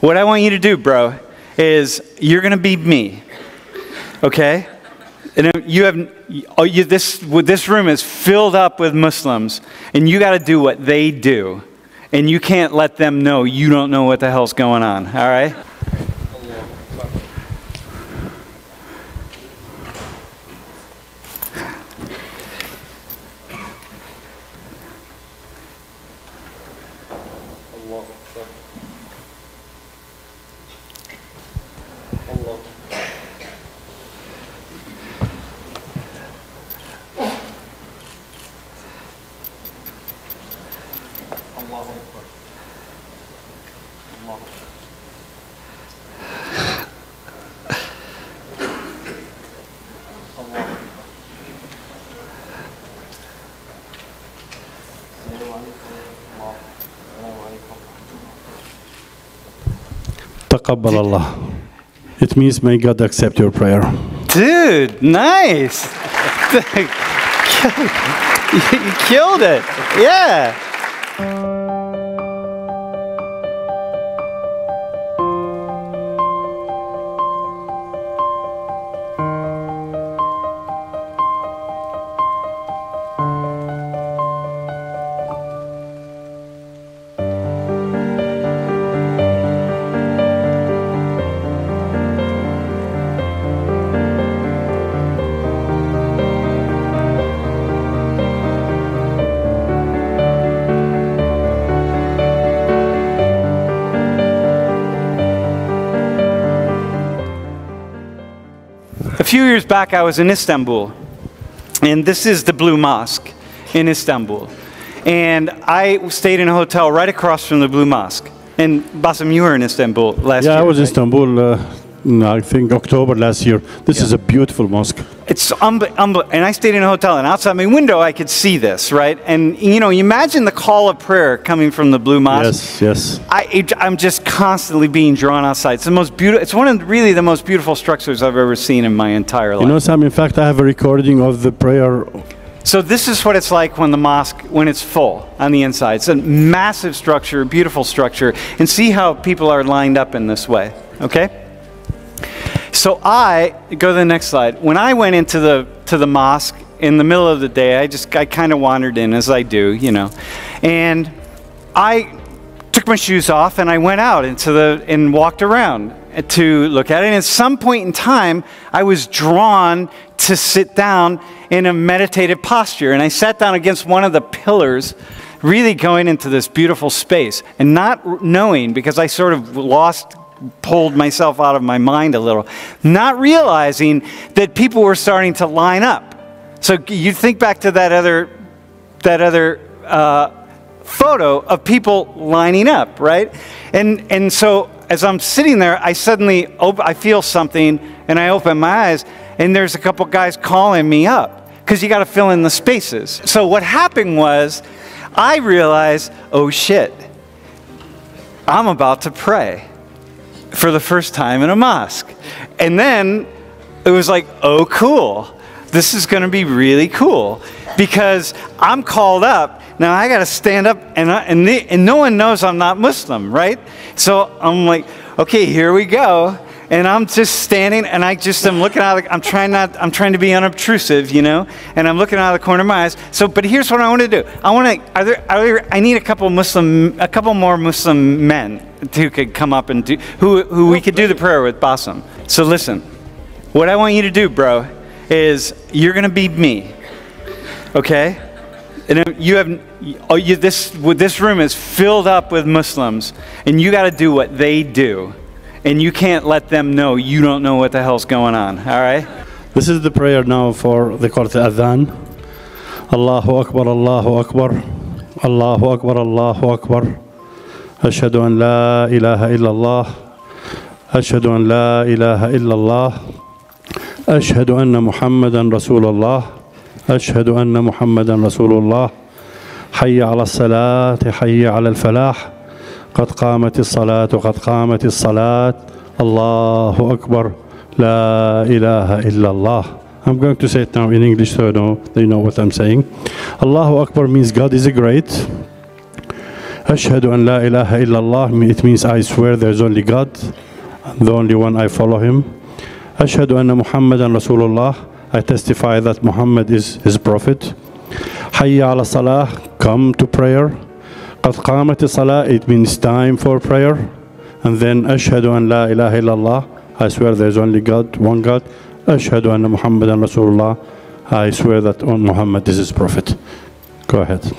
what I want you to do, bro, is you're going to be me, okay? And you have, this room is filled up with Muslims, and you got to do what they do. And you can't let them know you don't know what the hell's going on, all right? تقبل الله. It means may God accept your prayer. Dude, nice. You killed it. Yeah. A few years back, I was in Istanbul, and this is the Blue Mosque in Istanbul. And I stayed in a hotel right across from the Blue Mosque. And Basim, you were in Istanbul last year. Yeah, I was in Istanbul, I think October last year. This is a beautiful mosque. It's unbelievable. And I stayed in a hotel, and outside my window, I could see this, right? And, you know, you imagine the call of prayer coming from the Blue Mosque. Yes, yes. I'm just constantly being drawn outside. It's the most beautiful. It's one of really the most beautiful structures I've ever seen in my entire life. You know, Sam, in fact, I have a recording of the prayer. So this is what it's like when the mosque, when it's full on the inside. It's a massive structure, beautiful structure. And see how people are lined up in this way, okay? So I, go to the next slide. When I went into the mosque in the middle of the day, I kind of wandered in, as I do, you know. And I took my shoes off and I went out and walked around to look at it. And at some point in time, I was drawn to sit down in a meditative posture. And I sat down against one of the pillars, really going into this beautiful space. And not knowing, because I sort of pulled myself out of my mind a little, not realizing that people were starting to line up. So you think back to that other photo of people lining up, right? And so as I'm sitting there, I suddenly I feel something, and I open my eyes, and there's a couple guys calling me up, because you got to fill in the spaces. So what happened was, I realized, oh shit, I'm about to pray for the first time in a mosque. And then it was like, oh cool, this is going to be really cool, because I'm called up. Now I got to stand up, and no one knows I'm not Muslim, right? So I'm like, okay, here we go. And I'm just standing, and I'm looking out. I'm trying to be unobtrusive, you know. And I'm looking out of the corner of my eyes. So, but here's what I want to do. I need a couple more Muslim men who could come up and do, who we could do the prayer with, Basim. So listen, what I want you to do, bro, is you're going to be me, okay? And this room is filled up with Muslims, and you got to do what they do. And you can't let them know you don't know what the hell's going on, all right? This is the prayer now for the Qur'an Adhan. Allahu Akbar, Allahu Akbar, Allahu Akbar, Allahu Akbar. Ashhadu an la ilaha illallah. Ashhadu an la ilaha illallah. Ashhadu anna Muhammadan Rasulullah. Ashhadu anna Muhammadan Rasulullah. Hayya ala salati, hayya ala al-falah. قد قامت الصلاة قد قامت الصلاة الله أكبر لا إله إلا الله. I'm going to say it now in English so they know what I'm saying. Allahu Akbar means God is great. Ashhadu an la ilaha illallah, it means I swear there's only God, the only one, I follow him. Ashhadu anna Muhammadan Rasulullah, I testify that Muhammad is his prophet. Hayya ala salah, come to prayer. Qad qamat salah, it means time for prayer. And then ashhadu an la ilaha illallah, I swear there's only God, one God. Ashhadu anna Muhammadan Rasulullah, I swear that Muhammad is his prophet. Go ahead.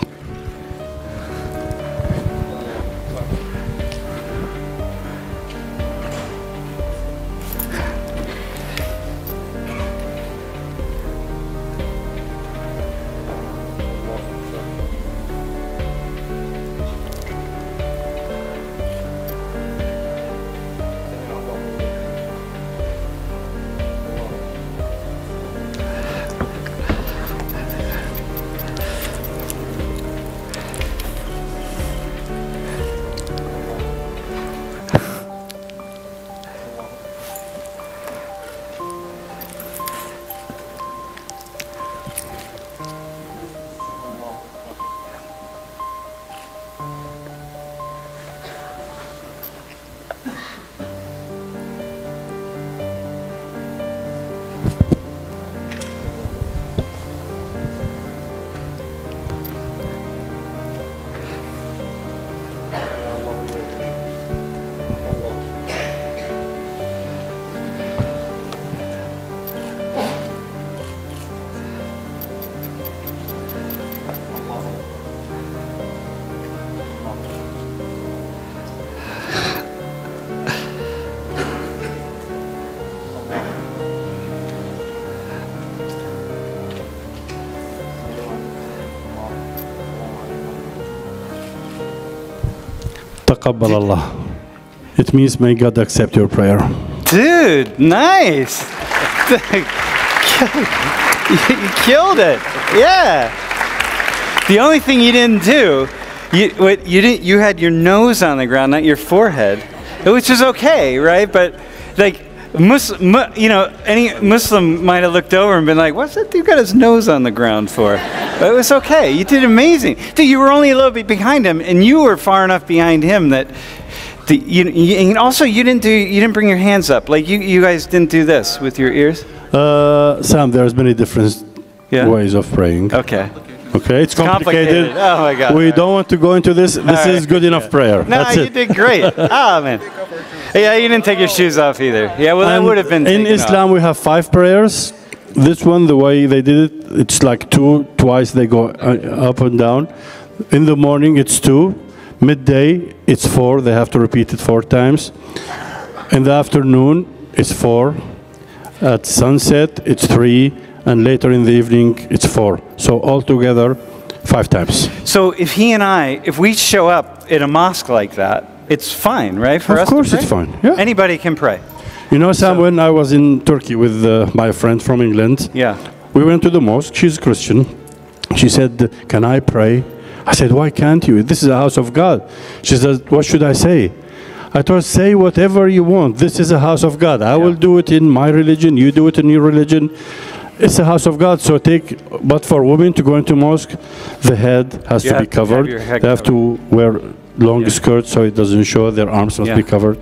Taqabbal Allah. It means may God accept your prayer. Dude, nice. You killed it. Yeah. The only thing you didn't do, you had your nose on the ground, not your forehead, which is okay, right? But like, any Muslim might have looked over and been like, what's that dude got his nose on the ground for? But it was okay. You did amazing. Dude, you were only a little bit behind him, and you were far enough behind him that and also you didn't bring your hands up. Like you guys didn't do this with your ears? Sam, there's many different ways of praying. Okay. Okay, it's complicated. Oh my God. We don't want to go into this. This is good enough prayer. No, That's you it. did great. Oh man. Yeah, you didn't take your shoes off either. Yeah, well, that would have been in Islam off. We have 5 prayers. This one, the way they did it, it's like 2. Twice they go up and down. In the morning, it's 2. Midday, it's 4. They have to repeat it 4 times. In the afternoon, it's 4. At sunset, it's 3. And later in the evening, it's 4. So altogether, 5 times. So if we show up at a mosque like that, it's fine, right? For us to pray? Of course it's fine, yeah. Anybody can pray. You know, Sam, when I was in Turkey with my friend from England, we went to the mosque. She's Christian. She said, can I pray? I said, why can't you? This is a house of God. She said, what should I say? I told her, say whatever you want. This is a house of God. I will do it in my religion. You do it in your religion. It's a house of God, so but for women to go into mosque, the head has to be covered. They have to wear long skirts so it doesn't show, their arms must be covered.